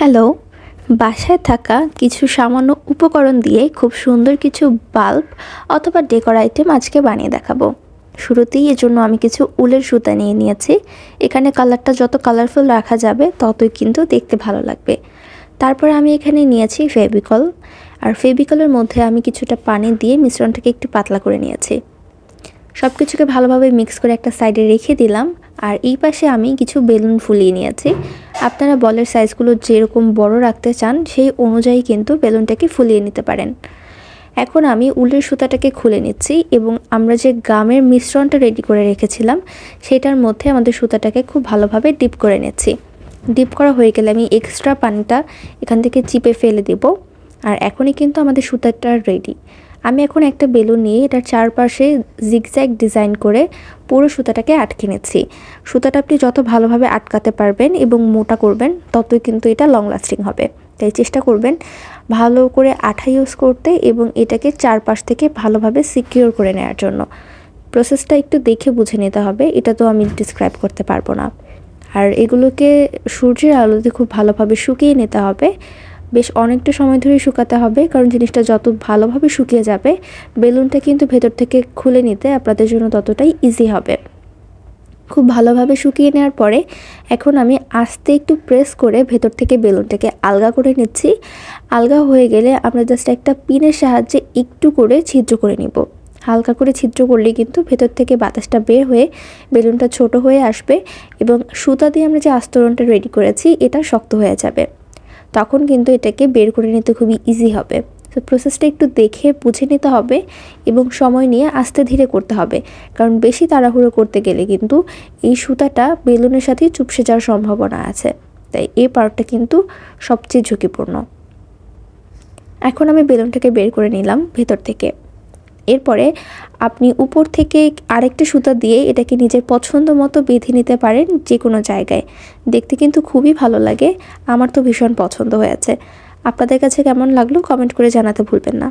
Hello, বাসায় থাকা কিছু সামান্য উপকরণ দিয়ে খুব সুন্দর কিছু বাল্ব অথবা ডেকোর আইটেম আজকে বানিয়ে দেখাবো। শুরুতেই এজন্য আমি কিছু উলের সুতা নিয়ে নিয়েছি। এখানে কালারটা যত কালারফুল রাখা যাবে ততই কিন্তু দেখতে ভালো লাগবে। তারপর আমি এখানে নিয়েছি ফেভিকল, আর ফেভিকলের মধ্যে আমি কিছুটা পানি দিয়ে মিশ্রণটাকে একটু পাতলা করে নিয়েছি। সব কিছুকে ভালোভাবে মিক্স করে একটা সাইডে রেখে দিলাম। আর এই পাশে আমি কিছু বেলুন ফুলিয়ে নিয়েছি। আপনারা বলের সাইজগুলো যেরকম বড় রাখতে চান সেই অনুযায়ী কিন্তু বেলুনটাকে ফুলিয়ে নিতে পারেন। এখন আমি উলের সুতাটাকে খুলে নিচ্ছি এবং আমরা যে গামের মিশ্রণটা রেডি করে রেখেছিলাম সেটার মধ্যে আমাদের সুতাটাকে খুব ভালোভাবে ডিপ করে নিচ্ছি। ডিপ করা হয়ে গেলে আমি এক্সট্রা পানিটা এখান থেকে চিপে ফেলে দেব। আর এখনই কিন্তু আমাদের সুতাটা রেডি। আমি এখন একটা বেলুন নিয়ে এটার চারপাশে জিগজ্যাগ ডিজাইন করে পুরো সুতাটাকে আটকে নিচ্ছি। সুতাটা আপনি যত ভালোভাবে আটকাতে পারবেন এবং মোটা করবেন ততই কিন্তু এটা লং লাস্টিং হবে। তাই চেষ্টা করবেন ভালো করে আঠা ইউজ করতে এবং এটাকে চারপাশ থেকে ভালোভাবে সিকিউর করে নেওয়ার জন্য। প্রসেসটা একটু দেখে বুঝে নিতে হবে, এটা তো আমি ডিসক্রাইব করতে পারবো না। আর এগুলোকে সূর্যের আলোতে খুব ভালোভাবে শুকিয়ে নিতে হবে। বেশ অনেকটা সময় ধরে শুকাতে হবে, কারণ জিনিসটা যত ভালোভাবে শুকিয়ে যাবে বেলুনটা কিন্তু ভেতর থেকে খুলে নিতে আপনাদের জন্য ততটাই ইজি হবে। খুব ভালোভাবে শুকিয়ে নেওয়ার পরে এখন আমি আস্তে একটু প্রেস করে ভেতর থেকে বেলুনটাকে আলগা করে নিচ্ছি। আলগা হয়ে গেলে আমরা জাস্ট একটা পিনের সাহায্যে একটু করে ছিদ্র করে নিব। হালকা করে ছিদ্র করলে কিন্তু ভেতর থেকে বাতাসটা বের হয়ে বেলুনটা ছোট হয়ে আসবে এবং সুতা দিয়ে আমরা যে আস্তরণটা রেডি করেছি এটা শক্ত হয়ে যাবে। তখন কিন্তু এটাকে বের করে নিতে খুবই ইজি হবে। তো প্রসেসটা একটু দেখে বুঝে নিতে হবে এবং সময় নিয়ে আস্তে ধীরে করতে হবে, কারণ বেশি তাড়াহুড়ো করতে গেলে কিন্তু এই সুতাটা বেলুনের সাথে চুপসে যাওয়ার সম্ভাবনা আছে। তাই এই পার্টটা কিন্তু সবচেয়ে ঝুঁকিপূর্ণ। এখন আমি বেলুনটাকে বের করে নিলাম ভেতর থেকে। এরপরে আপনি উপর থেকে আরেকটা সুতা দিয়ে এটাকে নিজের পছন্দ মতো বেঁধে নিতে পারেন যে কোনো জায়গায়। দেখতে কিন্তু খুবই ভালো লাগে, আমার তো ভীষণ পছন্দ হয়েছে। আপনাদের কাছে কেমন লাগলো কমেন্ট করে জানাতে ভুলবেন না।